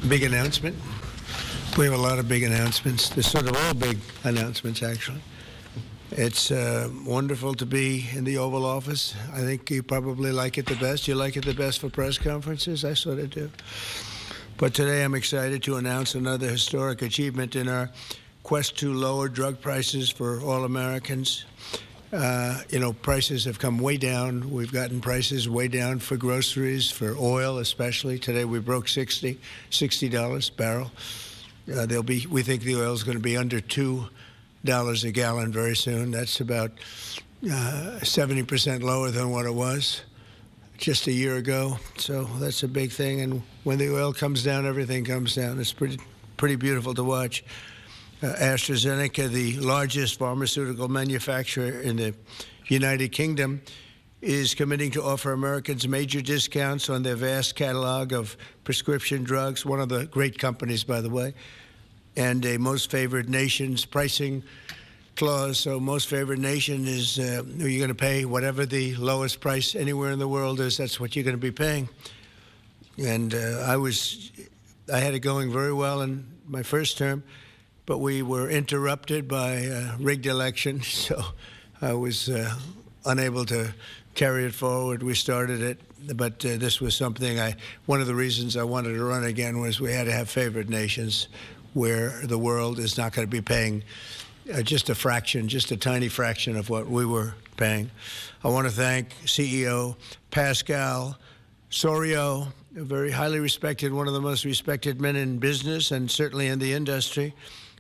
Big announcement. We have a lot of big announcements. They're sort of all big announcements, actually. It's wonderful to be in the Oval Office. I think you probably like it the best. You like it the best for press conferences? I sort of do. But today I'm excited to announce another historic achievement in our quest to lower drug prices for all Americans. Prices have come way down. We've gotten prices way down for groceries, for oil especially. Today we broke $60 a barrel. We think the oil is going to be under $2 a gallon very soon. That's about 70% lower than what it was just a year ago. So that's a big thing. And when the oil comes down, everything comes down. It's pretty beautiful to watch. AstraZeneca, the largest pharmaceutical manufacturer in the United Kingdom, is committing to offer Americans major discounts on their vast catalog of prescription drugs, one of the great companies, by the way, and a most favored nation's pricing clause. So most favored nation is you're going to pay whatever the lowest price anywhere in the world is. That's what you're going to be paying. And I had it going very well in my first term, but we were interrupted by a rigged election, so I was unable to carry it forward. We started it, but this was something one of the reasons I wanted to run again was we had to have favored nations where the world is not going to be paying just a tiny fraction of what we were paying. I want to thank CEO Pascal Soriot, a very highly respected, one of the most respected men in business and certainly in the industry,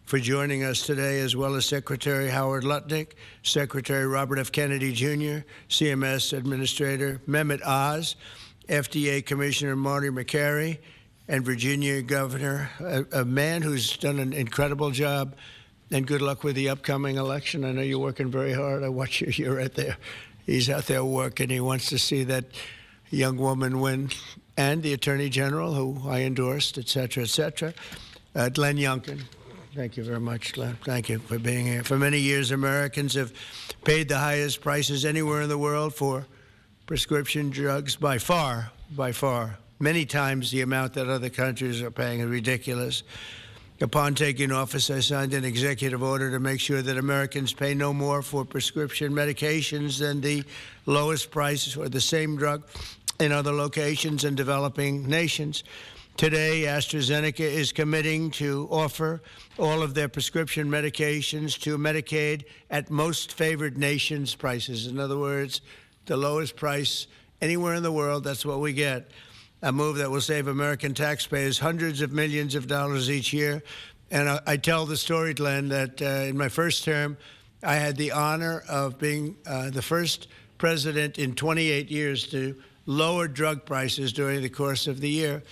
for joining us today, as well as Secretary Howard Lutnick, Secretary Robert F. Kennedy Jr., CMS Administrator Mehmet Oz, FDA Commissioner Marty McCary, and Virginia Governor, a man who's done an incredible job, and good luck with the upcoming election. I know you're working very hard. I watch you. You're right there. He's out there working. He wants to see that young woman win, and the Attorney General, who I endorsed, et cetera, et cetera. Glenn Youngkin. Thank you very much, Glenn. Thank you for being here. For many years, Americans have paid the highest prices anywhere in the world for prescription drugs by far, many times the amount that other countries are paying is ridiculous. Upon taking office, I signed an executive order to make sure that Americans pay no more for prescription medications than the lowest price for the same drug in other locations in developing nations. Today, AstraZeneca is committing to offer all of their prescription medications to Medicaid at most favored nations prices. In other words, the lowest price anywhere in the world, that's what we get. A move that will save American taxpayers hundreds of millions of dollars each year. And I tell the story, Glenn, that in my first term, I had the honor of being the first president in 28 years to lower drug prices during the course of the year.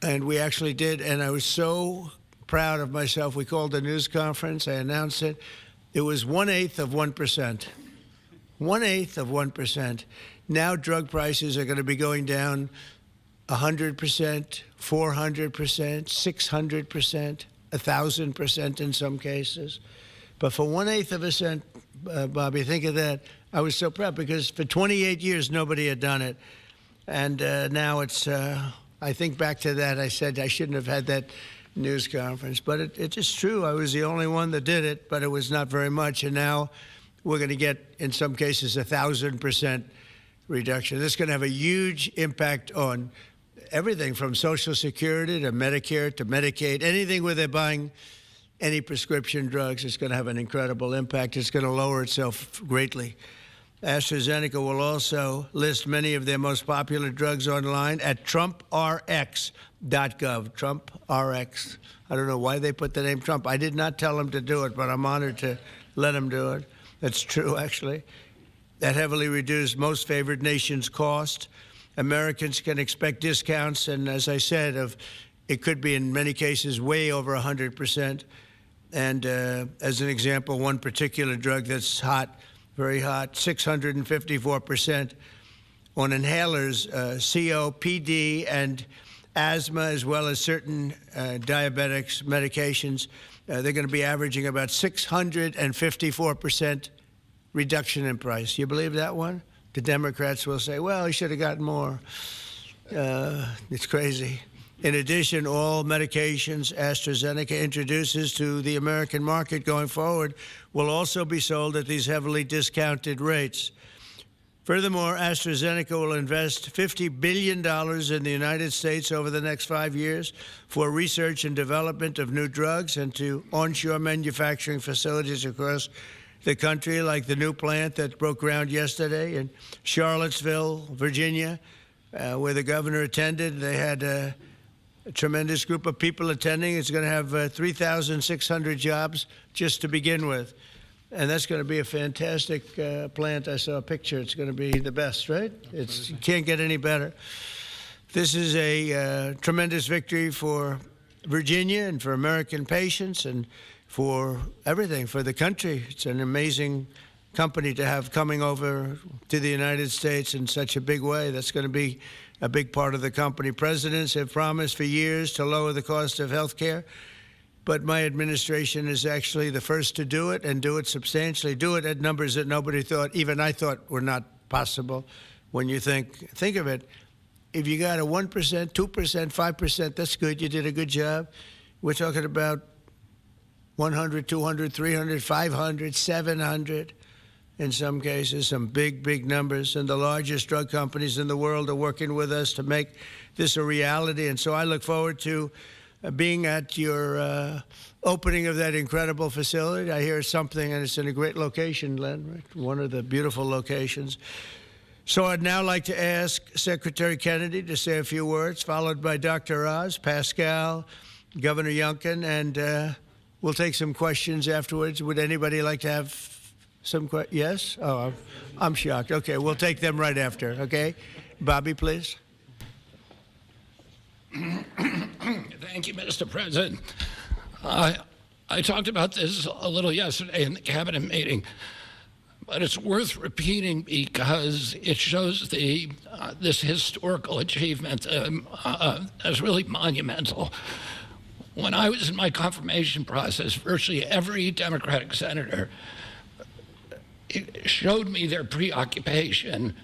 And we actually did, and I was so proud of myself. We called a news conference. I announced it. It was 1/8 of 1%. 1/8 of 1%. Now drug prices are going to be going down 100%, 400%, 600%, 1,000% in some cases. But for 1/8 of a cent, Bobby, think of that. I was so proud because for 28 years, nobody had done it. And now it's... I think back to that. I said I shouldn't have had that news conference, but it's just true. I was the only one that did it, but it was not very much. And now we're going to get, in some cases, 1,000% reduction. This is going to have a huge impact on everything from Social Security to Medicare to Medicaid. Anything where they're buying any prescription drugs is going to have an incredible impact. It's going to lower itself greatly. AstraZeneca will also list many of their most popular drugs online at trumprx.gov. Trump RX. I don't know why they put the name Trump. I did not tell them to do it, but I'm honored to let them do it. That's true, actually. That heavily reduced most favored nations cost. Americans can expect discounts, and as I said, it could be in many cases way over 100%. And as an example, one particular drug that's hot, very hot, 654% on inhalers, COPD and asthma, as well as certain diabetics medications. They're going to be averaging about 654% reduction in price. You believe that one? The Democrats will say, well, he should have gotten more. It's crazy. In addition, all medications AstraZeneca introduces to the American market going forward will also be sold at these heavily discounted rates. Furthermore, AstraZeneca will invest $50 billion in the United States over the next 5 years for research and development of new drugs and to onshore manufacturing facilities across the country, like the new plant that broke ground yesterday in Charlottesville, Virginia, where the governor attended. They had a tremendous group of people attending. It's going to have 3,600 jobs just to begin with. And that's going to be a fantastic plant. I saw a picture. It's going to be the best, right? You can't get any better. This is a tremendous victory for Virginia and for American patients and for everything, for the country. It's an amazing company to have coming over to the United States in such a big way. That's going to be a big part of the company. Presidents have promised for years to lower the cost of health care. But my administration is actually the first to do it and do it substantially, do it at numbers that nobody thought, even I thought, were not possible. When you think of it, if you got a 1%, 2%, 5%, that's good. You did a good job. We're talking about 100, 200, 300, 500, 700 in some cases, some big, big numbers. And the largest drug companies in the world are working with us to make this a reality. And so I look forward to being at your opening of that incredible facility. I hear something, and it's in a great location, Len, right? One of the beautiful locations. So I'd now like to ask Secretary Kennedy to say a few words, followed by Dr. Oz, Pascal, Governor Youngkin, and we'll take some questions afterwards. Would anybody like to have some questions? Yes? Oh, I'm shocked. Okay, we'll take them right after, okay? Bobby, please. Thank you, Mr. President. I talked about this a little yesterday in the cabinet meeting, but it's worth repeating because it shows this historical achievement as really monumental. When I was in my confirmation process, virtually every Democratic senator showed me their preoccupation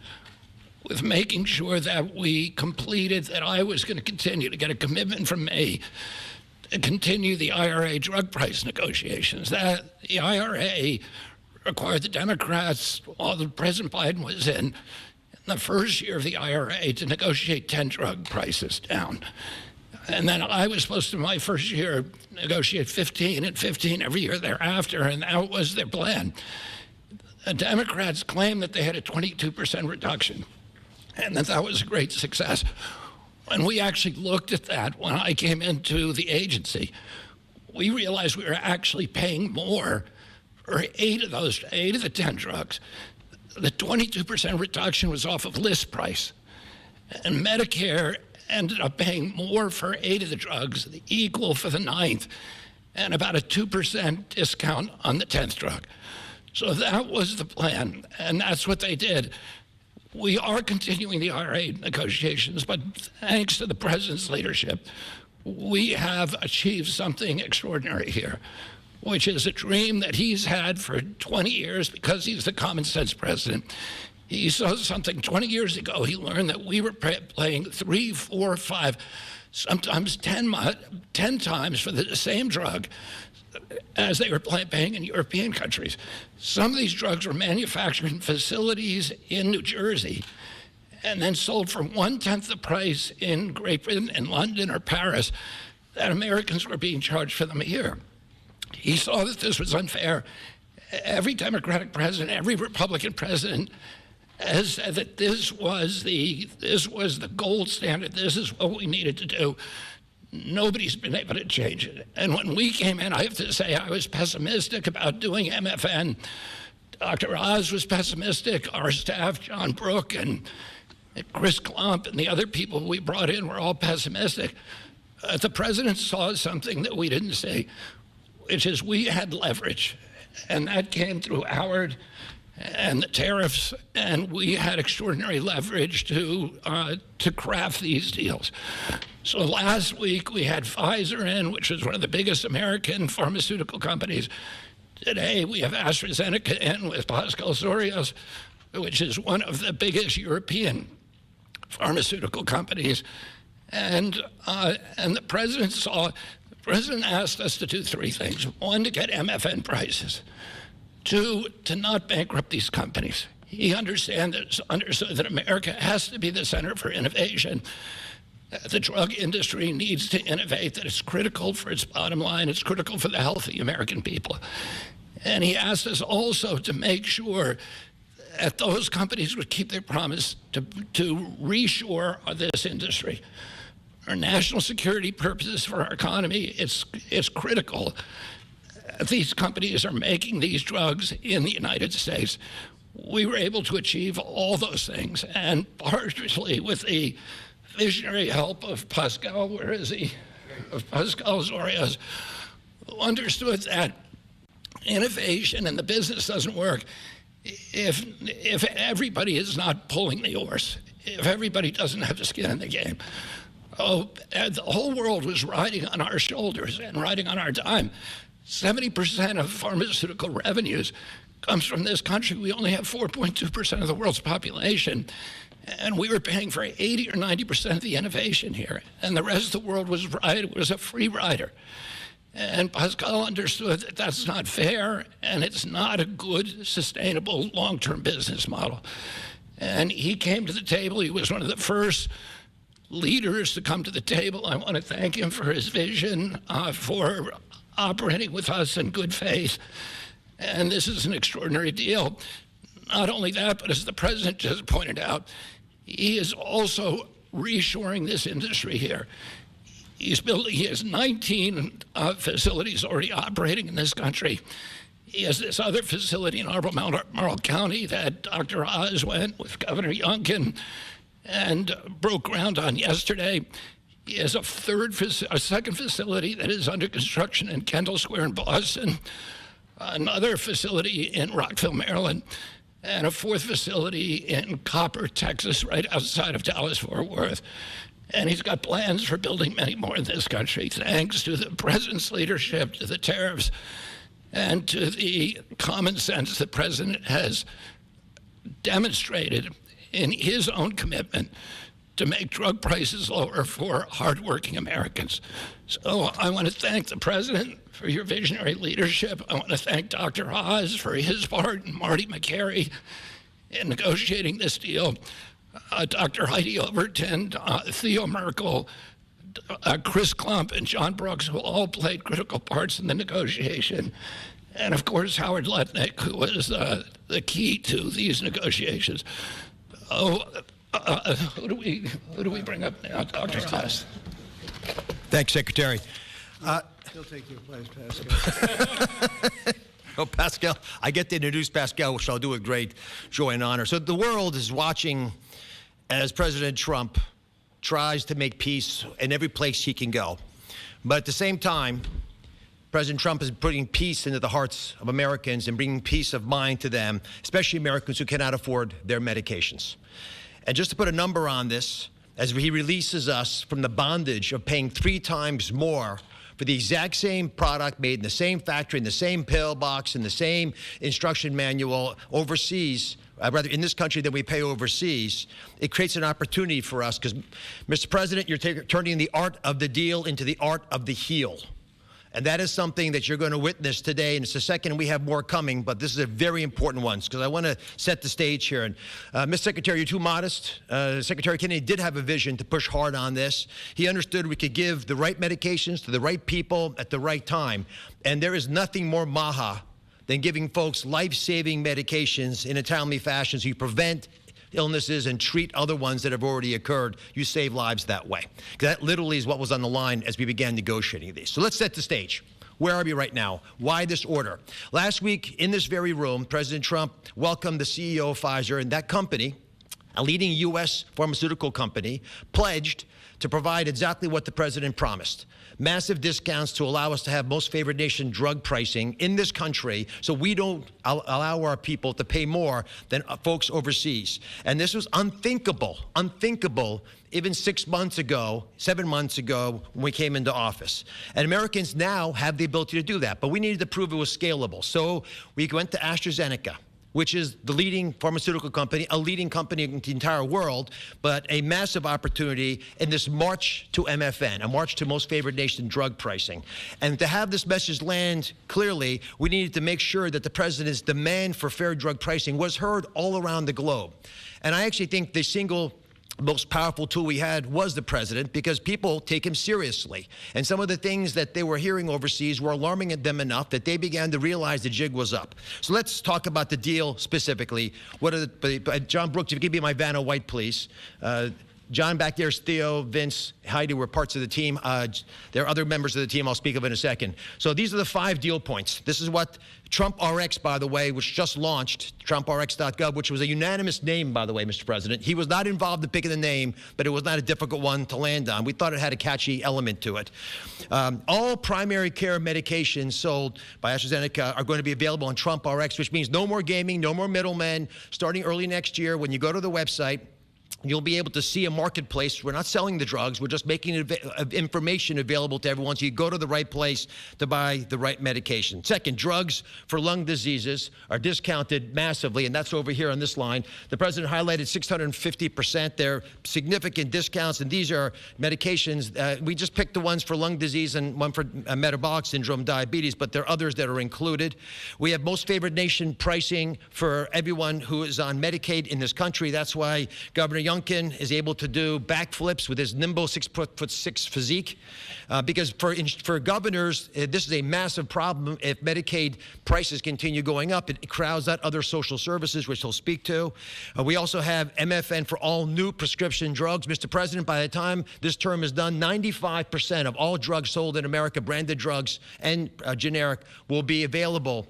with making sure that we completed, that I was going to continue to get a commitment from me to continue the IRA drug price negotiations. That the IRA required the Democrats, while President Biden was in the first year of the IRA, to negotiate 10 drug prices down. And then I was supposed to, my first year, negotiate 15 and 15 every year thereafter, and that was their plan. The Democrats claimed that they had a 22% reduction, and that was a great success. When we actually looked at that, when I came into the agency, we realized we were actually paying more for 8 of the 10 drugs. The 22% reduction was off of list price, and Medicare ended up paying more for 8 of the drugs, the equal for the 9th, and about a 2% discount on the 10th drug. So that was the plan, and that's what they did. We are continuing the IRA negotiations, but thanks to the president's leadership, we have achieved something extraordinary here, which is a dream that he's had for 20 years because he's the common sense president. He saw something 20 years ago. He learned that we were paying 3, 4, 5, sometimes 10 times for the same drug as they were paying in European countries. Some of these drugs were manufactured in facilities in New Jersey and then sold for 1/10 the price in Great Britain, in London or Paris, that Americans were being charged for them here. He saw that this was unfair. Every Democratic president, every Republican president has said that this was the gold standard. This is what we needed to do. Nobody's been able to change it. And when we came in, I have to say I was pessimistic about doing MFN. Dr. Oz was pessimistic. Our staff, John Brook and Chris Klump and the other people we brought in were all pessimistic. The president saw something that we didn't see, which is we had leverage. And that came through Howard and the tariffs, and we had extraordinary leverage to craft these deals. So last week we had Pfizer in, which is one of the biggest American pharmaceutical companies. Today we have AstraZeneca in with Pascal Sorios, which is one of the biggest European pharmaceutical companies. And the president asked us to do three things. One, to get MFN prices. Two, to not bankrupt these companies. He understood that America has to be the center for innovation. The drug industry needs to innovate, that it's critical for its bottom line, it's critical for the health of the American people. And he asked us also to make sure that those companies would keep their promise to reshore this industry. For national security purposes, for our economy, it's critical. These companies are making these drugs in the United States. We were able to achieve all those things, and partially with the visionary help of Pascal, where is he? Of Pascal Zorias, who understood that innovation and the business doesn't work if everybody is not pulling the oars, if everybody doesn't have the skin in the game. The whole world was riding on our shoulders and riding on our dime. 70% of pharmaceutical revenues comes from this country. We only have 4.2% of the world's population. And we were paying for 80 or 90% of the innovation here. And the rest of the world was a free rider. And Pascal understood that that's not fair, and it's not a good, sustainable, long-term business model. And he came to the table. He was one of the first leaders to come to the table. I want to thank him for his vision, for operating with us in good faith. And this is an extraordinary deal. Not only that, but as the president just pointed out, he is also reshoring this industry here. He has 19 facilities already operating in this country. He has this other facility in Albemarle County that Dr. Oz went with Governor Youngkin and broke ground on yesterday. He has a second facility that is under construction in Kendall Square in Boston, another facility in Rockville, Maryland, and a fourth facility in Copper, Texas, right outside of Dallas-Fort Worth. And he's got plans for building many more in this country, thanks to the president's leadership, to the tariffs, and to the common sense the president has demonstrated in his own commitment to make drug prices lower for hardworking Americans. So I want to thank the president for your visionary leadership. I want to thank Dr. Oz for his part, and Marty McCary in negotiating this deal. Dr. Heidi Overton, Theo Merkel, Chris Klump, and John Brooks, who all played critical parts in the negotiation. And of course, Howard Lutnick, who was the key to these negotiations. Who do we bring up now? Dr. Oz. Thanks, Secretary. He'll take your place, Pascal. Oh, Pascal, I get to introduce Pascal, which I'll do with great joy and honor. So the world is watching as President Trump tries to make peace in every place he can go. But at the same time, President Trump is putting peace into the hearts of Americans and bringing peace of mind to them, especially Americans who cannot afford their medications. And just to put a number on this, as he releases us from the bondage of paying 3 times more for the exact same product made in the same factory, in the same pill box, in the same instruction manual overseas, rather in this country than we pay overseas, it creates an opportunity for us because, Mr. President, you're turning the art of the deal into the art of the heel. And that is something that you're going to witness today. And it's the second, and we have more coming, but this is a very important one because I want to set the stage here. And Ms. Secretary, you're too modest. Secretary Kennedy did have a vision to push hard on this. He understood we could give the right medications to the right people at the right time. And there is nothing more maha than giving folks life-saving medications in a timely fashion so you prevent illnesses and treat other ones that have already occurred. You save lives that way. That literally is what was on the line as we began negotiating these. So let's set the stage. Where are we right now? Why this order? Last week in this very room, President Trump welcomed the CEO of Pfizer, and that company, a leading U.S. pharmaceutical company, pledged to provide exactly what the president promised. Massive discounts to allow us to have most favored nation drug pricing in this country so we don't allow our people to pay more than folks overseas. And this was unthinkable even 7 months ago when we came into office. And Americans now have the ability to do that, but we needed to prove it was scalable. So we went to AstraZeneca. which is the leading pharmaceutical company, a leading company in the entire world, but a massive opportunity in this march to MFN, a march to most favored nation drug pricing. And to have this message land clearly, we needed to make sure that the president's demand for fair drug pricing was heard all around the globe. And I actually think the single most powerful tool we had was the president, because people take him seriously. And some of the things that they were hearing overseas were alarming them enough that they began to realize the jig was up. So let's talk about the deal specifically. What are John Brooks, if you could be my Vanna White, please. John back there is Theo, Vince, Heidi were parts of the team. There are other members of the team I'll speak of in a second. So these are the 5 deal points. This is what Trump RX, by the way, which just launched, rx.gov, which was a unanimous name, by the way, Mr. President. He was not involved in picking the name, but it was not a difficult one to land on. We thought it had a catchy element to it. All primary care medications sold by AstraZeneca are going to be available on Trump RX, which means no more gaming, no more middlemen. Starting early next year, when you go to the website, you'll be able to see a marketplace. We're not selling the drugs. We're just making information available to everyone so you go to the right place to buy the right medication. Second, drugs for lung diseases are discounted massively, and that's over here on this line. The president highlighted 650%. They're significant discounts, and these are medications. We just picked the ones for lung disease and one for metabolic syndrome, diabetes, but there are others that are included. We have most favored nation pricing for everyone who is on Medicaid in this country. That's why Governor Youngkin is able to do backflips with his nimble 6'6" physique, because for governors, this is a massive problem. If Medicaid prices continue going up, it crowds out other social services, which he'll speak to. We also have MFN for all new prescription drugs. Mr. President, by the time this term is done, 95% of all drugs sold in America, branded drugs and generic, will be available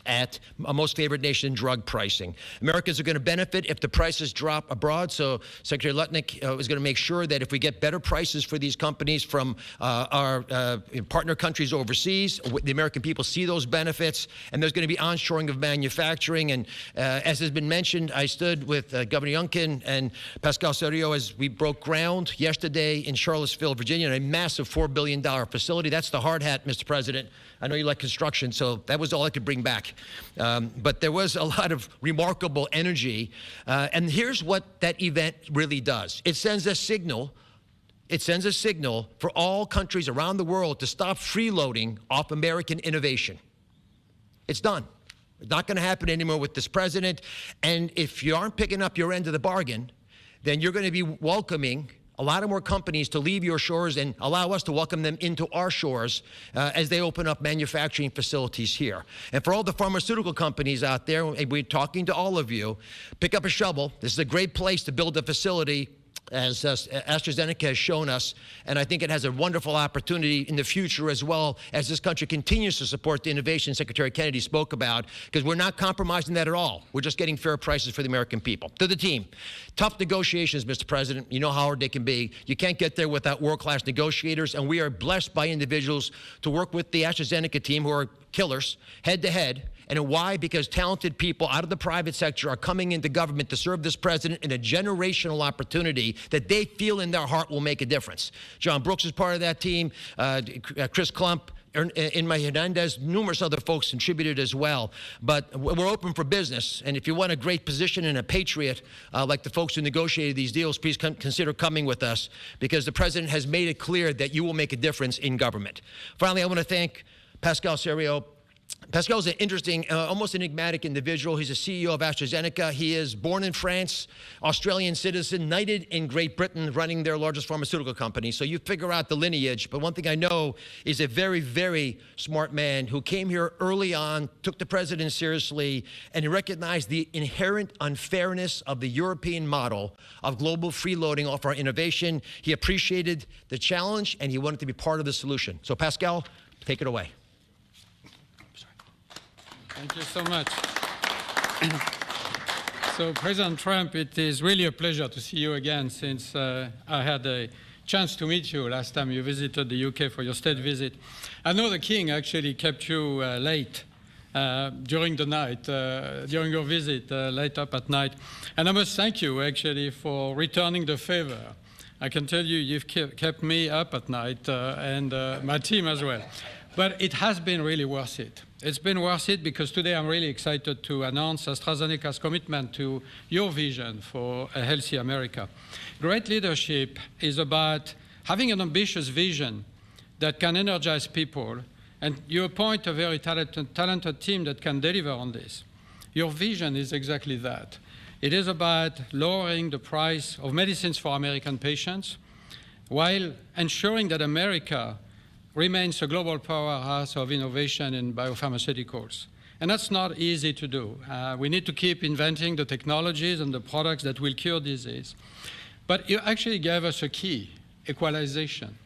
at most favored nation drug pricing. Americans are going to benefit if the prices drop abroad. So Secretary Lutnick is going to make sure that if we get better prices for these companies from our partner countries overseas, the American people see those benefits, and there's going to be onshoring of manufacturing. And as has been mentioned, I stood with Governor Youngkin and Pascal Soriot as we broke ground yesterday in Charlottesville, Virginia, a massive $4 billion facility. That's the hard hat, Mr. President. I know you like construction, so that was all I could bring back. But there was a lot of remarkable energy. And here's what that event really does. It sends a signal. It sends a signal for all countries around the world to stop freeloading off American innovation. It's done. It's not going to happen anymore with this president. And if you aren't picking up your end of the bargain, then you're going to be welcoming a lot of more companies to leave your shores and allow us to welcome them into our shores as they open up manufacturing facilities here. And for all the pharmaceutical companies out there, we're talking to all of you, pick up a shovel. This is a great place to build a facility, as AstraZeneca has shown us, and I think it has a wonderful opportunity in the future as well, as this country continues to support the innovation Secretary Kennedy spoke about, because we're not compromising that at all. We're just getting fair prices for the American people. To the team, tough negotiations, Mr. President. You know how hard they can be. You can't get there without world-class negotiators, and we are blessed by individuals to work with the AstraZeneca team, who are killers, head-to-head. And why? Because talented people out of the private sector are coming into government to serve this president in a generational opportunity that they feel in their heart will make a difference. John Brooks is part of that team. Chris Klump, Inma Hernandez, numerous other folks contributed as well. But we're open for business. And if you want a great position and a patriot, like the folks who negotiated these deals, please consider coming with us, because the president has made it clear that you will make a difference in government. Finally, I want to thank Pascal Soriot. Pascal is an interesting, almost enigmatic individual. He's a CEO of AstraZeneca. He is born in France, Australian citizen, knighted in Great Britain, running their largest pharmaceutical company. So you figure out the lineage. But one thing I know is a very, very smart man who came here early on, took the president seriously, and he recognized the inherent unfairness of the European model of global freeloading off our innovation. He appreciated the challenge, and he wanted to be part of the solution. So Pascal, take it away. Thank you so much. So, President Trump, it is really a pleasure to see you again, since I had a chance to meet you last time you visited the UK for your state visit. I know the King actually kept you late during the night, during your visit, late up at night. And I must thank you, actually, for returning the favor. I can tell you, you've kept me up at night and my team as well. But it has been really worth it. It's been worth it because today I'm really excited to announce AstraZeneca's commitment to your vision for a healthy America. Great leadership is about having an ambitious vision that can energize people, and you appoint a very talented team that can deliver on this. Your vision is exactly that. It is about lowering the price of medicines for American patients while ensuring that America remains a global powerhouse of innovation in biopharmaceuticals. And that's not easy to do. We need to keep inventing the technologies and the products that will cure disease. But you actually gave us a key, equalization.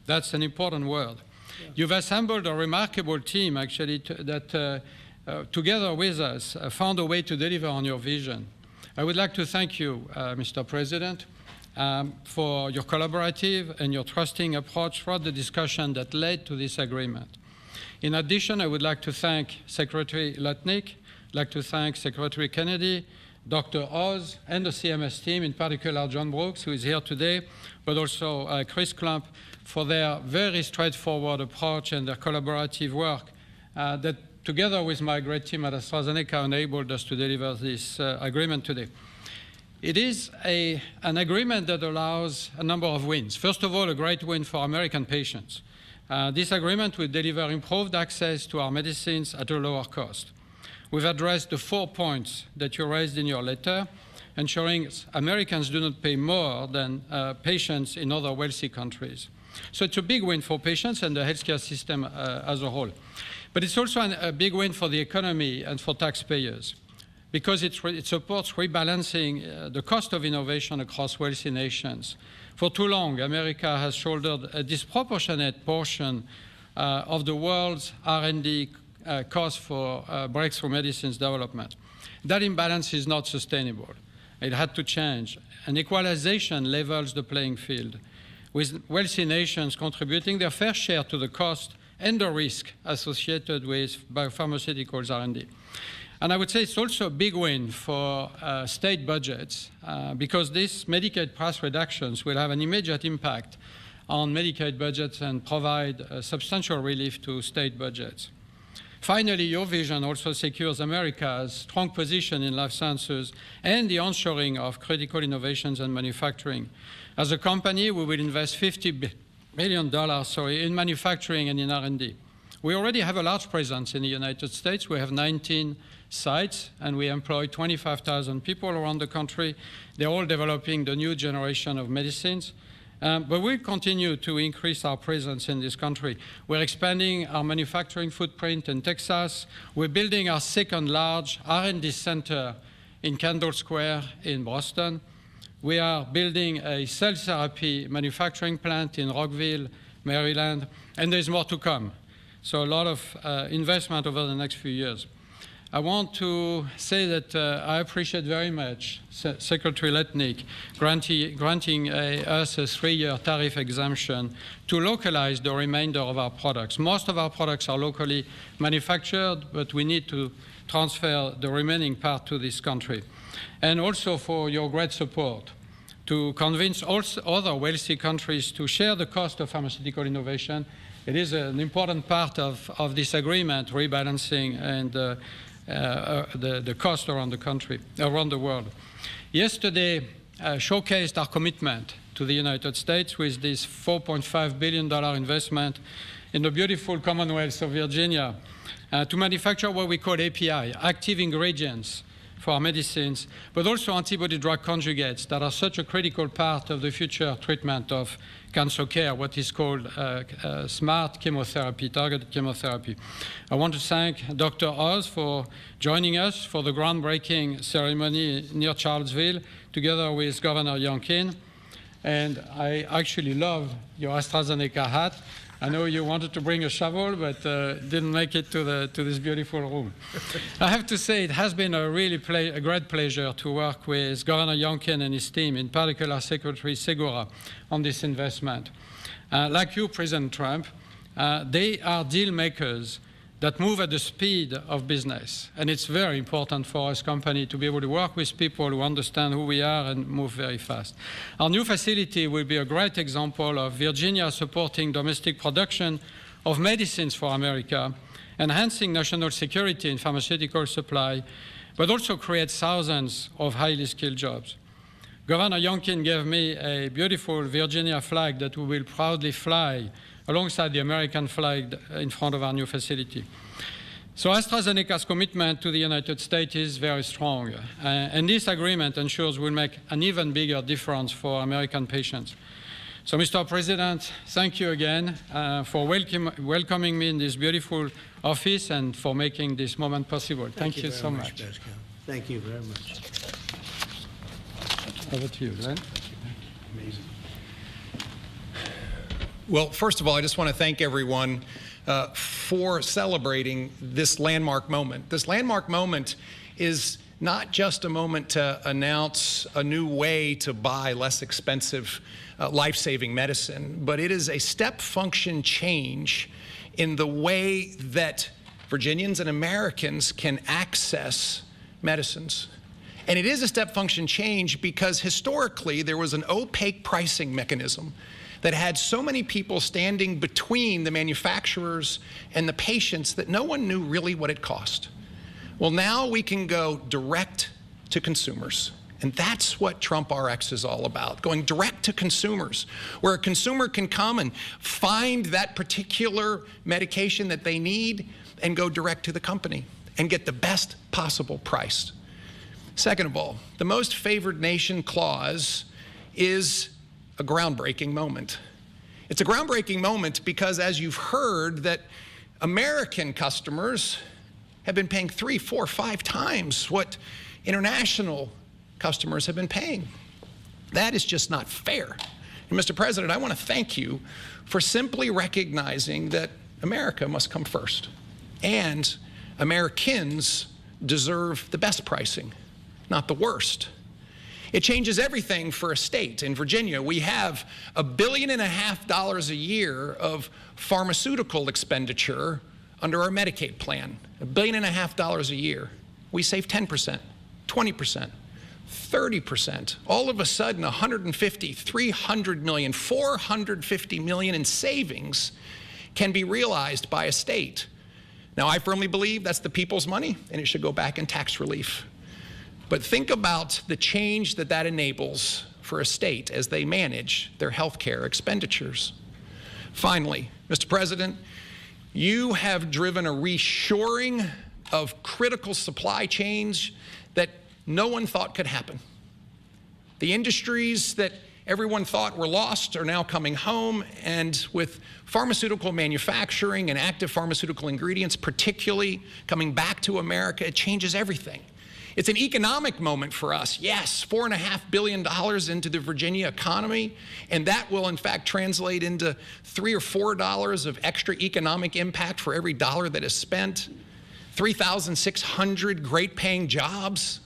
That's an important word. Yeah. You've assembled a remarkable team, actually, that together with us found a way to deliver on your vision. I would like to thank you, Mr. President, for your collaborative and your trusting approach throughout the discussion that led to this agreement. In addition, I would like to thank Secretary Lutnick, I'd like to thank Secretary Kennedy, Dr. Oz, and the CMS team, in particular John Brooks, who is here today, but also Chris Klump, for their very straightforward approach and their collaborative work that, together with my great team at AstraZeneca, enabled us to deliver this agreement today. It is an agreement that allows a number of wins. First of all, a great win for American patients. This agreement will deliver improved access to our medicines at a lower cost. We've addressed the 4 points that you raised in your letter, ensuring Americans do not pay more than patients in other wealthy countries. So it's a big win for patients and the healthcare system as a whole. But it's also a big win for the economy and for taxpayers, because it supports rebalancing the cost of innovation across wealthy nations. For too long, America has shouldered a disproportionate portion of the world's R&D cost for breakthrough medicines development. That imbalance is not sustainable. It had to change. And equalization levels the playing field, with wealthy nations contributing their fair share to the cost and the risk associated with biopharmaceuticals R&D. And I would say it's also a big win for state budgets because these Medicaid price reductions will have an immediate impact on Medicaid budgets and provide substantial relief to state budgets. Finally, your vision also secures America's strong position in life sciences and the onshoring of critical innovations and manufacturing. As a company, we will invest $50 billion in manufacturing and in R&D. We already have a large presence in the United States. We have 19 sites, and we employ 25,000 people around the country. They're all developing the new generation of medicines. But we'll continue to increase our presence in this country. We're expanding our manufacturing footprint in Texas. We're building our second large R&D center in Kendall Square in Boston. We are building a cell therapy manufacturing plant in Rockville, Maryland, and there's more to come. So a lot of investment over the next few years. I want to say that I appreciate very much Secretary Lutnick granting us a 3-year tariff exemption to localize the remainder of our products. Most of our products are locally manufactured, but we need to transfer the remaining part to this country. And also for your great support to convince also other wealthy countries to share the cost of pharmaceutical innovation. It is an important part of this agreement, rebalancing and the cost around the country, around the world. Yesterday showcased our commitment to the United States with this $4.5 billion investment in the beautiful Commonwealth of Virginia to manufacture what we call API, active ingredients for our medicines, but also antibody-drug conjugates that are such a critical part of the future treatment of cancer care, what is called smart chemotherapy, targeted chemotherapy. I want to thank Dr. Oz for joining us for the groundbreaking ceremony near Charlottesville, together with Governor Youngkin. And I actually love your AstraZeneca hat. I know you wanted to bring a shovel, but didn't make it to this beautiful room. I have to say it has been a great pleasure to work with Governor Youngkin and his team, in particular Secretary Segura, on this investment. Like you, President Trump, they are deal makers that move at the speed of business. And it's very important for us company to be able to work with people who understand who we are and move very fast. Our new facility will be a great example of Virginia supporting domestic production of medicines for America enhancing national security in pharmaceutical supply, but also create thousands of highly skilled jobs. Governor Youngkin gave me a beautiful Virginia flag that we will proudly fly alongside the American flag in front of our new facility. So AstraZeneca's commitment to the United States is very strong, and this agreement ensures we'll make an even bigger difference for American patients. So, Mr. President, thank you again for welcoming me in this beautiful office and for making this moment possible. Thank you so much. Pascal. Thank you very much. Over to you, Glenn. Amazing. Well, first of all, I just want to thank everyone for celebrating this landmark moment. This landmark moment is not just a moment to announce a new way to buy less expensive life-saving medicine, but it is a step function change in the way that Virginians and Americans can access medicines. And it is a step function change because historically there was an opaque pricing mechanism that had so many people standing between the manufacturers and the patients that no one knew really what it cost. Well, now we can go direct to consumers. And that's what Trump RX is all about, going direct to consumers, where a consumer can come and find that particular medication that they need and go direct to the company and get the best possible price. Second of all, the most favored nation clause is a groundbreaking moment. It's a groundbreaking moment because, as you've heard, that American customers have been paying 3, 4, 5 times what international customers have been paying. That is just not fair. And Mr. President, I want to thank you for simply recognizing that America must come first. And Americans deserve the best pricing, not the worst. It changes everything for a state. In Virginia, we have $1.5 billion a year of pharmaceutical expenditure under our Medicaid plan. $1.5 billion a year. We save 10%, 20%, 30%. All of a sudden, 150, 300 million, 450 million in savings can be realized by a state. Now, I firmly believe that's the people's money, and it should go back in tax relief. But think about the change that that enables for a state as they manage their health care expenditures. Finally, Mr. President, you have driven a reshoring of critical supply chains that no one thought could happen. The industries that everyone thought were lost are now coming home, and with pharmaceutical manufacturing and active pharmaceutical ingredients particularly coming back to America, it changes everything. It's an economic moment for us. Yes, $4.5 billion into the Virginia economy, and that will in fact translate into $3 or $4 of extra economic impact for every dollar that is spent, 3,600 great paying jobs.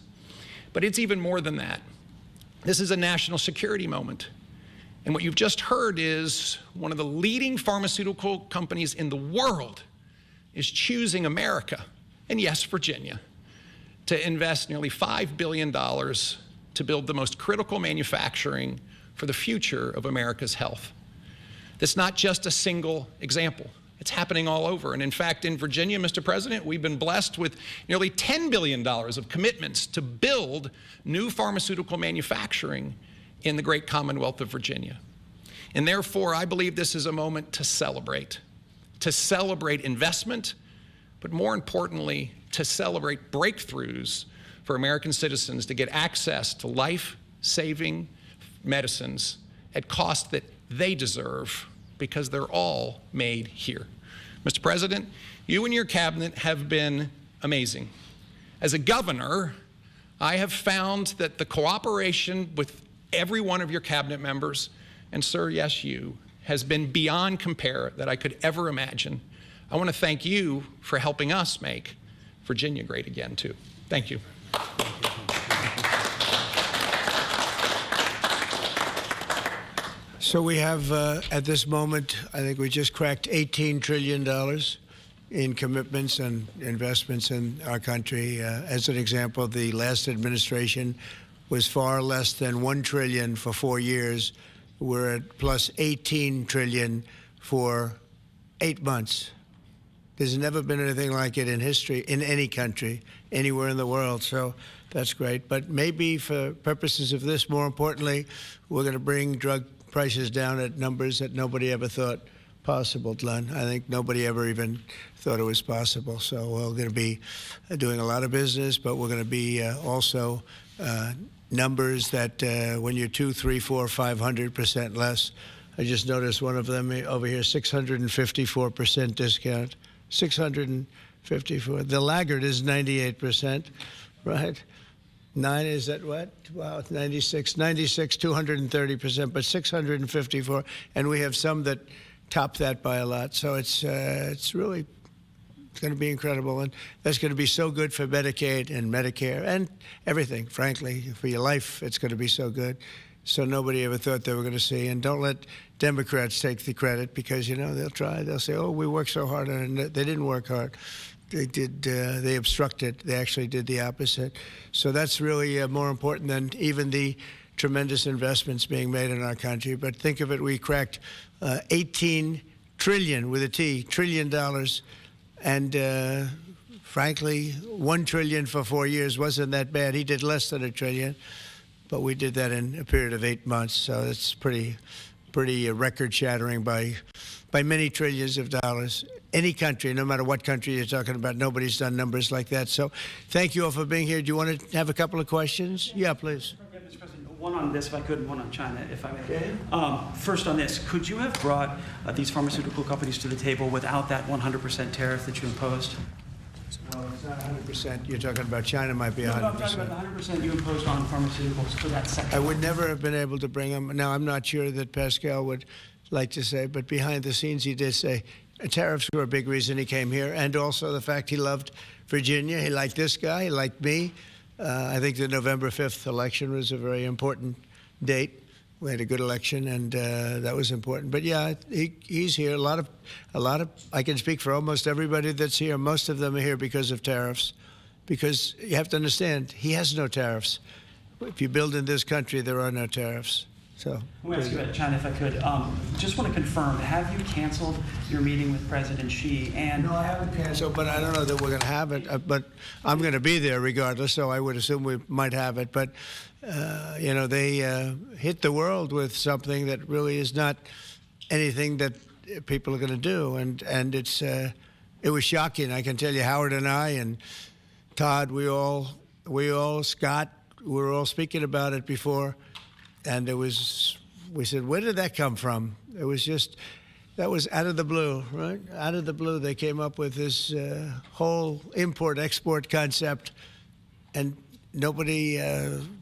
But it's even more than that. This is a national security moment. And what you've just heard is one of the leading pharmaceutical companies in the world is choosing America, and yes, Virginia, to invest nearly $5 billion to build the most critical manufacturing for the future of America's health. That's not just a single example. It's happening all over. And in fact, in Virginia, Mr. President, we've been blessed with nearly $10 billion of commitments to build new pharmaceutical manufacturing in the great Commonwealth of Virginia. And therefore, I believe this is a moment to celebrate investment, but more importantly, to celebrate breakthroughs for American citizens to get access to life-saving medicines at costs that they deserve, because they're all made here. Mr. President, you and your cabinet have been amazing. As a governor, I have found that the cooperation with every one of your cabinet members, and sir, yes, you, has been beyond compare that I could ever imagine. I want to thank you for helping us make Virginia great again, too. Thank you. So we have, at this moment, I think we just cracked $18 trillion in commitments and investments in our country. As an example, the last administration was far less than $1 trillion for 4 years. We're at plus $18 trillion for 8 months. There's never been anything like it in history, in any country, anywhere in the world. So that's great. But maybe for purposes of this, more importantly, we're going to bring drug prices down at numbers that nobody ever thought possible, Glenn. I think nobody ever even thought it was possible. So we're going to be doing a lot of business, but we're going to be also numbers that when you're 2, 3, 4, 500% less. I just noticed one of them over here, 654% discount. 654. The laggard is 98%, right? 9 is that what? Wow, 96, 230%, but 654, and we have some that top that by a lot. So it's really going to be incredible, and that's going to be so good for Medicaid and Medicare and everything. Frankly, for your life, it's going to be so good. So nobody ever thought they were going to see. And don't let Democrats take the credit, because, you know, they'll try. They'll say, oh, we worked so hard on it. They didn't work hard. They did. They obstructed. They actually did the opposite. So that's really more important than even the tremendous investments being made in our country. But think of it, we cracked 18 trillion, with a T, $trillion. And frankly, 1 trillion for 4 years wasn't that bad. He did less than $1 trillion. But we did that in a period of 8 months, so it's pretty record-shattering by many trillions of dollars. Any country, no matter what country you're talking about, nobody's done numbers like that. So thank you all for being here. Do you want to have a couple of questions? Yeah, please. Mr. President, one on this, if I could, and one on China, if I may. Okay. First on this, could you have brought these pharmaceutical companies to the table without that 100% tariff that you imposed? Well, it's not 100%. You're talking about China might be 100%. No, I'm talking about the 100% you imposed on pharmaceuticals for that sector. I would never have been able to bring them. Now, I'm not sure that Pascal would like to say, but behind the scenes he did say tariffs were a big reason he came here, and also the fact he loved Virginia. He liked this guy. He liked me. I think the November 5th election was a very important date. We had a good election, and that was important. But yeah, he's here. A lot of. I can speak for almost everybody that's here. Most of them are here because of tariffs, because you have to understand he has no tariffs. If you build in this country, there are no tariffs. So. I want to ask you about China, if I could. Just want to confirm: have you canceled your meeting with President Xi? And no, I haven't canceled, but I don't know that we're going to have it. But I'm going to be there regardless, so I would assume we might have it. But. You know, they hit the world with something that really is not anything that people are going to do, and it was shocking. I can tell you, Howard and I and Todd, we all Scott, we were all speaking about it before, and we said, where did that come from? It was just. That was out of the blue, right? Out of the blue, they came up with this whole import-export concept, and nobody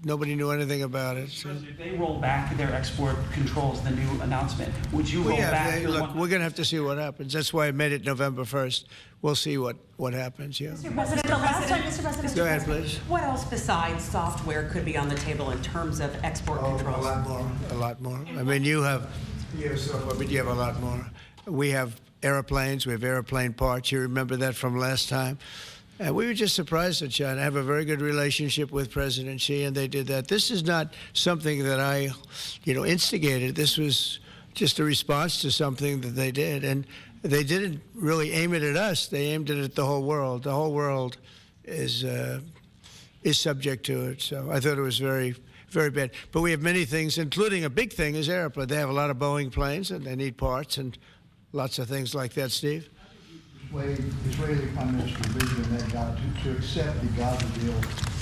knew anything about it. So. If they roll back their export controls, the new announcement, would you roll back? Look, we're going to have to see what happens. That's why I made it November 1st. We'll see what happens. Yeah. Mr. President, Go ahead, please. What else besides software could be on the table in terms of export controls? A lot more. I mean, you have software, but you have a lot more. We have airplanes. We have airplane parts. You remember that from last time. And we were just surprised at China. I have a very good relationship with President Xi, and they did that. This is not something that I, instigated. This was just a response to something that they did. And they didn't really aim it at us. They aimed it at the whole world. The whole world is subject to it. So I thought it was very, very bad. But we have many things, including a big thing is airplanes. They have a lot of Boeing planes, and they need parts and lots of things like that, Steve. Israeli Prime Minister Benjamin Netanyahu to accept the Gaza deal,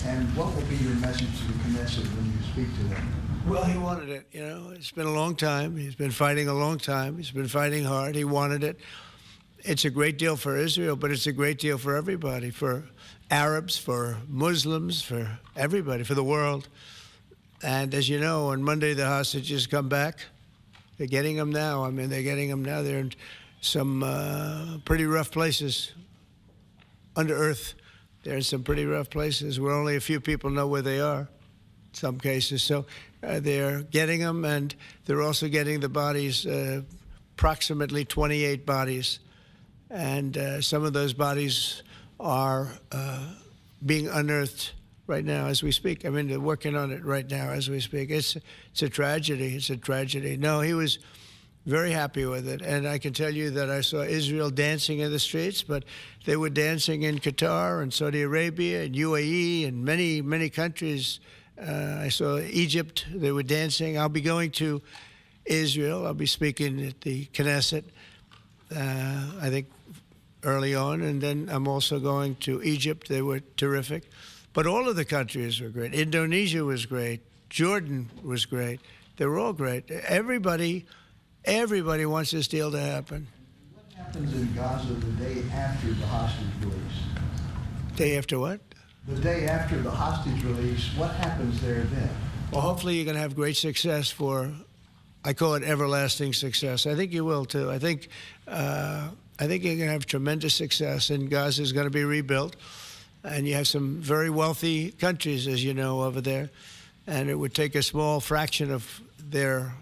and what will be your message to the Knesset when you speak to them? Well, he wanted it. It's been a long time. He's been fighting a long time. He's been fighting hard. He wanted it. It's a great deal for Israel, but it's a great deal for everybody, for Arabs, for Muslims, for everybody, for the world. And as you know, on Monday the hostages come back. They're getting them now. I mean, they're getting them now. They're in some pretty rough places under earth. They're in some pretty rough places where only a few people know where they are in some cases. So they're getting them, and they're also getting the bodies, approximately 28 bodies. And some of those bodies are being unearthed right now as we speak. I mean, they're working on it right now as we speak. It's a tragedy. It's a tragedy. No, he was very happy with it. And I can tell you that I saw Israel dancing in the streets, but they were dancing in Qatar and Saudi Arabia and UAE and many, many countries. I saw Egypt, they were dancing. I'll be going to Israel. I'll be speaking at the Knesset, I think, early on. And then I'm also going to Egypt. They were terrific. But all of the countries were great. Indonesia was great. Jordan was great. They were all great. Everybody wants this deal to happen. What happens in Gaza the day after the hostage release? Day after what? The day after the hostage release, what happens there then? Well, hopefully you're going to have great success I call it everlasting success. I think you will too. I think you're going to have tremendous success, and Gaza is going to be rebuilt. And you have some very wealthy countries, as you know, over there, and it would take a small fraction of their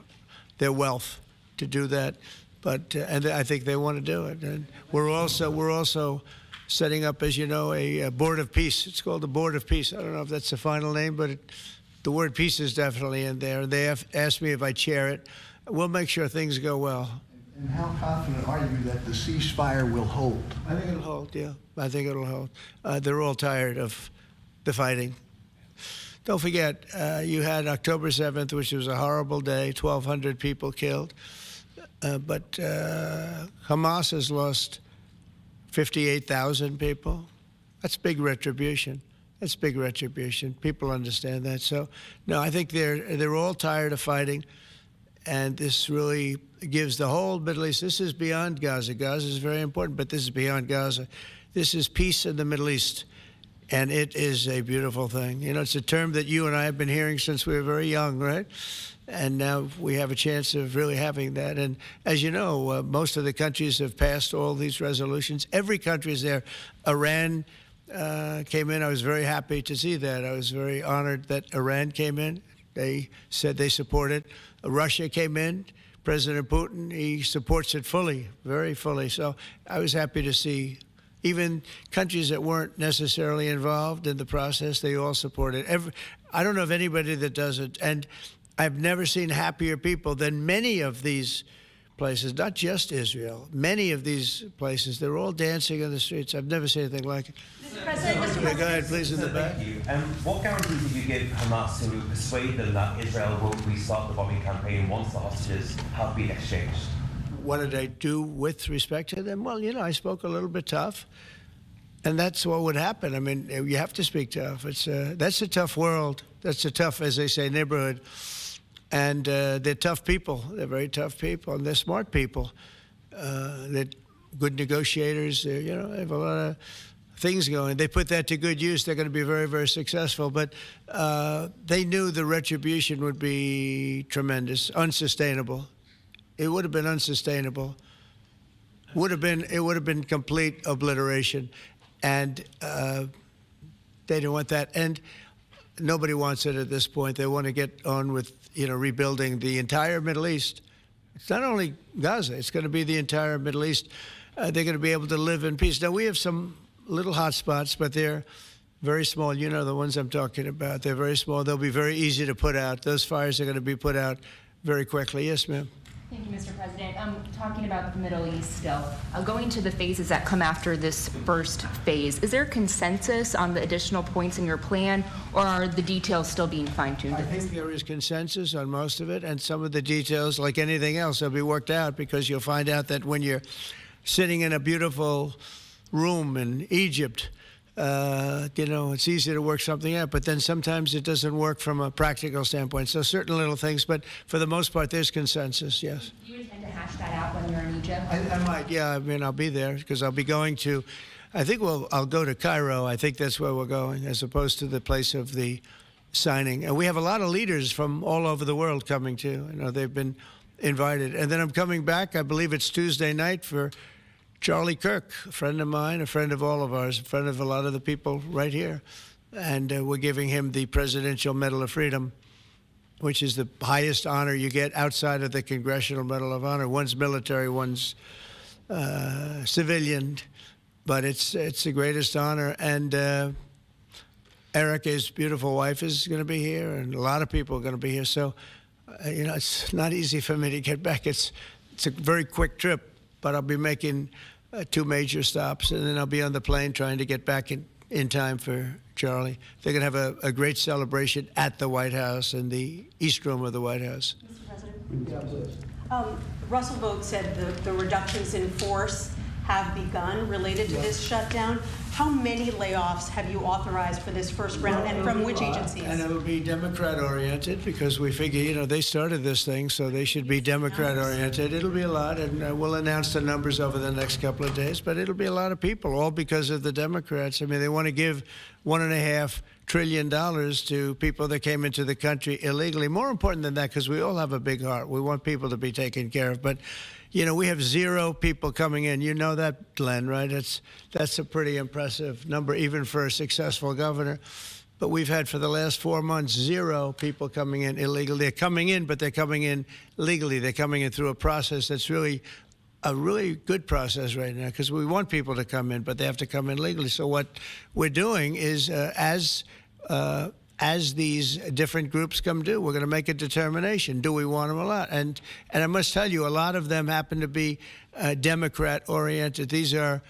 wealth to do that. But and I think they want to do it. And we're also setting up, as you know, a board of peace. It's called the Board of Peace. I don't know if that's the final name, but the word peace is definitely in there. They have asked me if I chair it. We'll make sure things go well. And how confident are you that the ceasefire will hold? I think it'll hold, yeah. I think it'll hold. They're all tired of the fighting. Don't forget, you had October 7th, which was a horrible day, 1,200 people killed. But Hamas has lost 58,000 people. That's big retribution. That's big retribution. People understand that. So, no, I think they're all tired of fighting. And this really gives the whole Middle East, this is beyond Gaza. Gaza is very important, but this is beyond Gaza. This is peace in the Middle East, and it is a beautiful thing. You know, it's a term that you and I have been hearing since we were very young, right? And now we have a chance of really having that. And as you know, most of the countries have passed all these resolutions. Every country is there. Iran came in. I was very happy to see that. I was very honored that Iran came in. They said they support it. Russia came in. President Putin, he supports it fully, very fully. So I was happy to see even countries that weren't necessarily involved in the process, they all support it. I don't know of anybody that does it. And I've never seen happier people than many of these places, not just Israel. Many of these places, they're all dancing in the streets. I've never seen anything like it. Mr. President, Go ahead, please, in the back. Thank you. What guarantees did you give Hamas to persuade them that Israel will restart the bombing campaign once the hostages have been exchanged? What did I do with respect to them? Well, you know, I spoke a little bit tough, and that's what would happen. I mean, you have to speak tough. That's a tough world. That's a tough, as they say, neighborhood. And they're tough people. They're very tough people, and they're smart people. They're good negotiators. They have a lot of things going. They put that to good use. They're going to be very, very successful. But they knew the retribution would be tremendous, unsustainable. It would have been unsustainable. It would have been complete obliteration, and they didn't want that. And nobody wants it at this point. They want to get on with rebuilding the entire Middle East. It's not only Gaza. It's going to be the entire Middle East. They're going to be able to live in peace. Now, we have some little hot spots, but they're very small. You know the ones I'm talking about. They're very small. They'll be very easy to put out. Those fires are going to be put out very quickly. Yes, ma'am. Thank you, Mr. President. Talking about the Middle East still, going to the phases that come after this first phase, is there consensus on the additional points in your plan, or are the details still being fine-tuned? I think there is consensus on most of it, and some of the details, like anything else, will be worked out, because you'll find out that when you're sitting in a beautiful room in Egypt, it's easy to work something out, but then sometimes it doesn't work from a practical standpoint. So certain little things, but for the most part, there's consensus, yes. Do you intend to hash that out when you're in Egypt? I might, yeah. I mean, I'll be there because I'll be going to, I'll go to Cairo. I think that's where we're going, as opposed to the place of the signing. And we have a lot of leaders from all over the world coming too. They've been invited. And then I'm coming back, I believe it's Tuesday night, for Charlie Kirk, a friend of mine, a friend of all of ours, a friend of a lot of the people right here. And we're giving him the Presidential Medal of Freedom, which is the highest honor you get outside of the Congressional Medal of Honor. One's military, one's civilian, but it's the greatest honor. And Erica's beautiful wife is going to be here, and a lot of people are going to be here. So, it's not easy for me to get back. it's a very quick trip, but I'll be making 2 major stops, and then I'll be on the plane trying to get back in time for Charlie. They're going to have a great celebration at the White House, in the East Room of the White House. Mr. President? Russell Vogt said the reductions in force have begun related to this shutdown. How many layoffs have you authorized for this first round, and from which agencies? And it will be Democrat-oriented, because we figure, you know, they started this thing, so they should be Democrat-oriented. It'll be a lot, and we'll announce the numbers over the next couple of days, but it'll be a lot of people, all because of the Democrats. I mean, they want to give $1.5 trillion to people that came into the country illegally. More important than that, because we all have a big heart. We want people to be taken care of, but you know, we have 0 people coming in. You know that, Glenn, right? That's a pretty impressive number, even for a successful governor. But we've had, for the last 4 months, 0 people coming in illegally. They're coming in, but they're coming in legally. They're coming in through a process that's really a really good process right now, because we want people to come in, but they have to come in legally. So what we're doing is, as these different groups come due, we're going to make a determination. Do we want them or not? And I must tell you, a lot of them happen to be Democrat-oriented. These are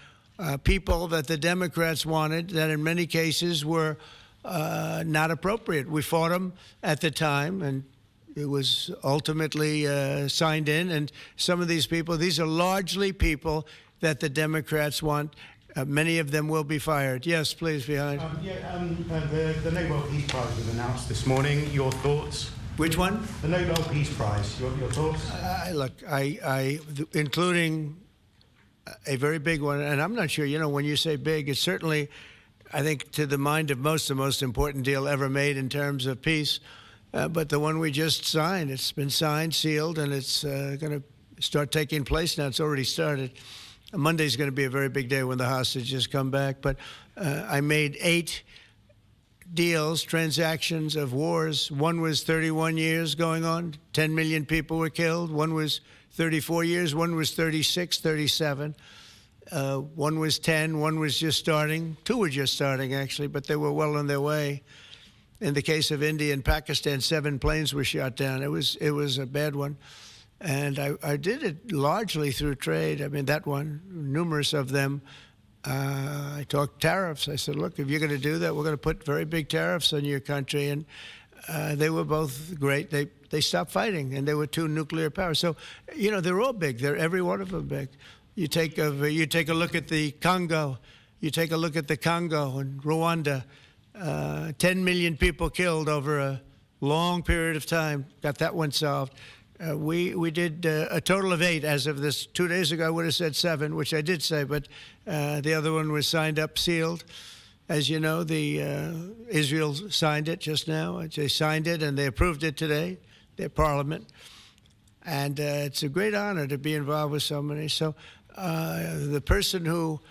people that the Democrats wanted, that in many cases were not appropriate. We fought them at the time, and it was ultimately signed in. And some of these people, these are largely people that the Democrats want. Many of them will be fired. Yes, please, behind. The Nobel Peace Prize was announced this morning. Your thoughts? Which one? The Nobel Peace Prize. Your thoughts? Look, including a very big one, and I'm not sure, you know, when you say big, it's certainly, I think, to the mind of most, the most important deal ever made in terms of peace. But the one we just signed, it's been signed, sealed, and it's going to start taking place now. It's already started. Monday's going to be a very big day when the hostages come back. But I made 8 deals, transactions of wars. One was 31 years going on. 10 million people were killed. One was 34 years. One was 36, 37. One was 10. One was just starting. 2 were just starting, actually, but they were well on their way. In the case of India and Pakistan, 7 planes were shot down. It was a bad one. And I did it largely through trade. I mean, that one, numerous of them. I talked tariffs. I said, look, if you're going to do that, we're going to put very big tariffs on your country. And they were both great. They stopped fighting, and there were 2 nuclear powers. So, you know, they're all big. They're every one of them big. You take a look at the Congo. You take a look at the Congo and Rwanda. 10 million people killed over a long period of time. Got that one solved. We did a total of 8 as of this. 2 days ago, I would have said 7, which I did say, but the other one was signed up, sealed. As you know, Israel signed it just now. They signed it, and they approved it today, their parliament. And it's a great honor to be involved with so many. So the person who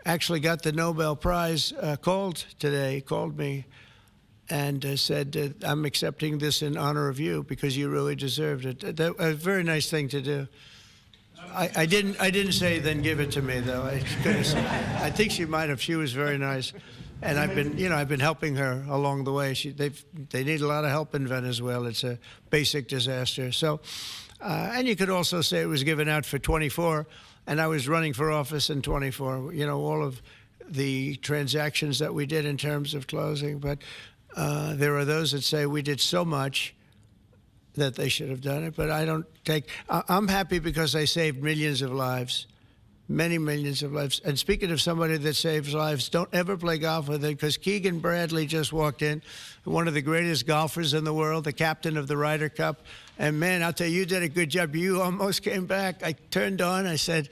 actually got the Nobel Prize called me, and said, I'm accepting this in honor of you because you really deserved it. A very nice thing to do. I didn't say then give it to me, though. I think she might have. She was very nice. And I've been helping her along the way. They need a lot of help in Venezuela. It's a basic disaster. So, and you could also say it was given out for 24, and I was running for office in 24. You know, all of the transactions that we did in terms of closing, but there are those that say we did so much that they should have done it, but I don't take. I'm happy because I saved millions of lives, many millions of lives. And speaking of somebody that saves lives, don't ever play golf with it, because Keegan Bradley just walked in, one of the greatest golfers in the world, the captain of the Ryder Cup. And man, I'll tell you, you did a good job. You almost came back. I turned on. I said,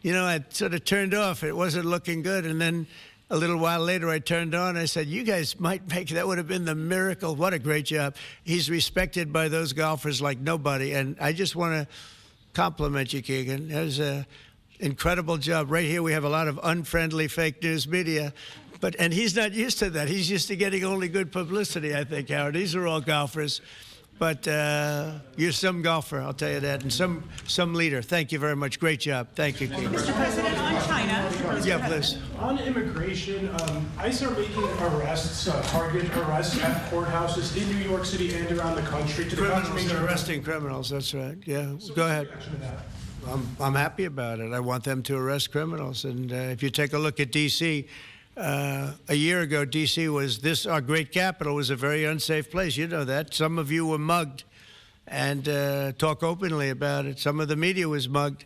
you know, I sort of turned off. It wasn't looking good, and then a little while later, I turned on. I said, you guys might make, that would have been the miracle. What a great job. He's respected by those golfers like nobody. And I just want to compliment you, Keegan. That was an incredible job. Right here, we have a lot of unfriendly fake news media. And he's not used to that. He's used to getting only good publicity, I think, Howard. These are all golfers. But you're some golfer, I'll tell you that, and some leader. Thank you very much. Great job. Thank you, Keegan. Mr. President, on China. Yeah, please. On immigration, ICE are making arrests, target arrests at courthouses in New York City and around the country. Criminals, they're arresting criminals, that's right. Yeah, go ahead. I'm happy about it. I want them to arrest criminals. And if you take a look at D.C., a year ago, D.C. was our great capital was a very unsafe place. You know that. Some of you were mugged, and talk openly about it. Some of the media was mugged.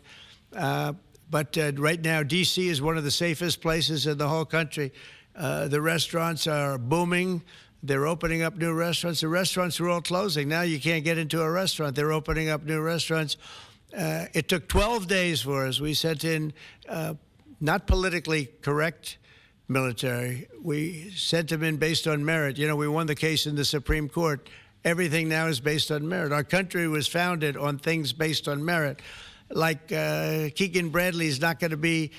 But right now, D.C. is one of the safest places in the whole country. The restaurants are booming. They're opening up new restaurants. The restaurants were all closing. Now you can't get into a restaurant. They're opening up new restaurants. It took 12 days for us. We sent in not politically correct military. We sent them in based on merit. You know, we won the case in the Supreme Court. Everything now is based on merit. Our country was founded on things based on merit. Like Keegan Bradley's not going to be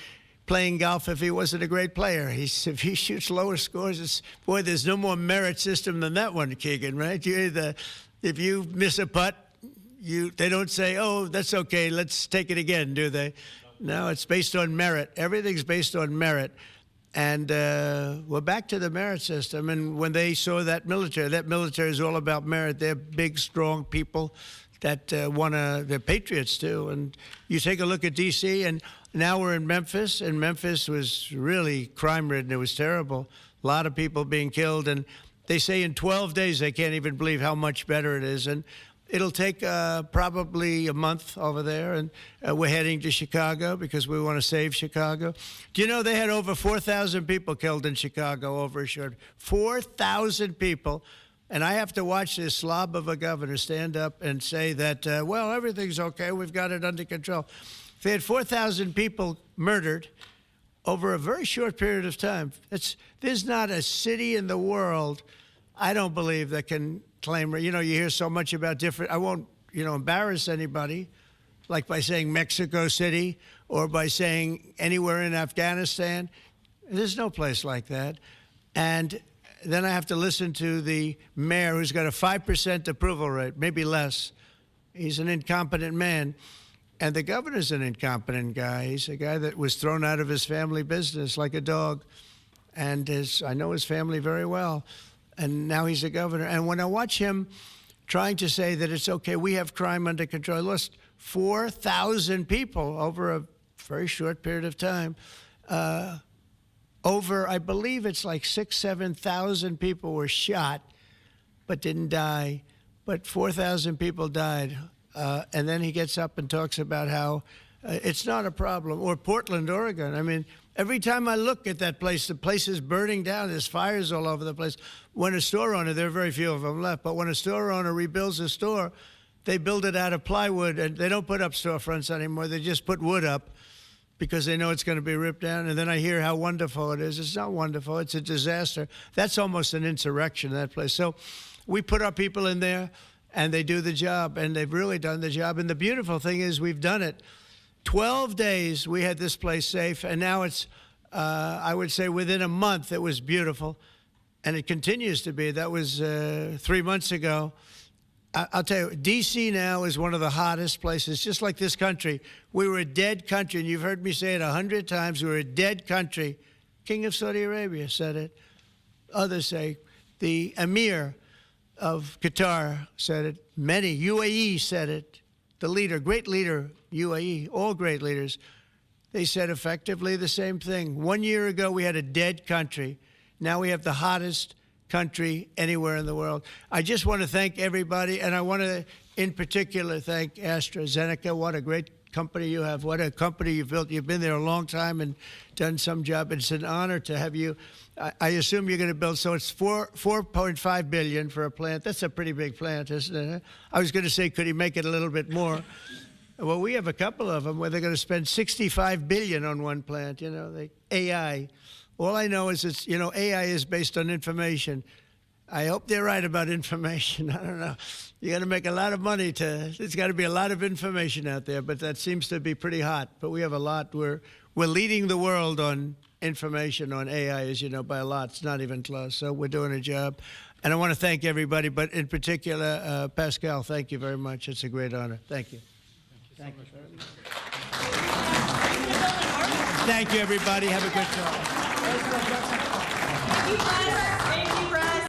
playing golf if he wasn't a great player. If he shoots lower scores, boy, there's no more merit system than that one, Keegan, right? If you miss a putt, they don't say, oh, that's okay, let's take it again, do they? No, it's based on merit. Everything's based on merit. And we're back to the merit system. And when they saw that military is all about merit. They're big, strong people that they're patriots too. And you take a look at D.C., and now we're in Memphis, and Memphis was really crime-ridden. It was terrible. A lot of people being killed. And they say in 12 days they can't even believe how much better it is. And it'll take probably a month over there, and we're heading to Chicago because we want to save Chicago. Do you know they had over 4,000 people killed in Chicago over a short 4,000 people, and I have to watch this slob of a governor stand up and say that, well, everything's okay, we've got it under control. They had 4,000 people murdered over a very short period of time. There's not a city in the world, I don't believe, that can claim, you know, you hear so much about different, I won't, embarrass anybody, like by saying Mexico City or by saying anywhere in Afghanistan. There's no place like that. And then I have to listen to the mayor who's got a 5% approval rate, maybe less. He's an incompetent man. And the governor's an incompetent guy. He's a guy that was thrown out of his family business like a dog. And I know his family very well. And now he's a governor. And when I watch him trying to say that it's okay, we have crime under control, I lost 4,000 people over a very short period of time. I believe it's like 6,000, 7,000 people were shot but didn't die. But 4,000 people died. And then he gets up and talks about how it's not a problem. Or Portland, Oregon. I mean, every time I look at that place, the place is burning down. There's fires all over the place. When a store owner, there are very few of them left, but when a store owner rebuilds a store, they build it out of plywood, and they don't put up storefronts anymore. They just put wood up because they know it's going to be ripped down. And then I hear how wonderful it is. It's not wonderful. It's a disaster. That's almost an insurrection, that place. So we put our people in there, and they do the job, and they've really done the job. And the beautiful thing is we've done it. 12 days we had this place safe, and now it's, I would say within a month it was beautiful, and it continues to be. That was 3 months ago. I'll tell you, D.C. now is one of the hottest places, just like this country. We were a dead country, and you've heard me say it 100 times. We were a dead country. King of Saudi Arabia said it. Others say the Emir of Qatar said it. Many, UAE said it. The leader, great leader, UAE, all great leaders, they said effectively the same thing. 1 year ago, we had a dead country. Now we have the hottest country anywhere in the world. I just want to thank everybody, and I want to, in particular, thank AstraZeneca. What a great company you have. What a company you've built. You've been there a long time and done some job. It's an honor to have you. I assume you're going to build, so it's $4.5 billion for a plant. That's a pretty big plant, isn't it? I was going to say, could he make it a little bit more? Well, we have a couple of them where they're going to spend $65 billion on one plant, AI. All I know is it's, AI is based on information. I hope they're right about information. I don't know. You're going to make a lot of money there's got to be a lot of information out there, but that seems to be pretty hot. But we have a lot. We're leading the world on information on AI, as you know, by a lot. It's not even close. So we're doing a job. And I want to thank everybody, but in particular, Pascal, thank you very much. It's a great honor. Thank you. Thank you very much. Thank you, everybody. Have a good time.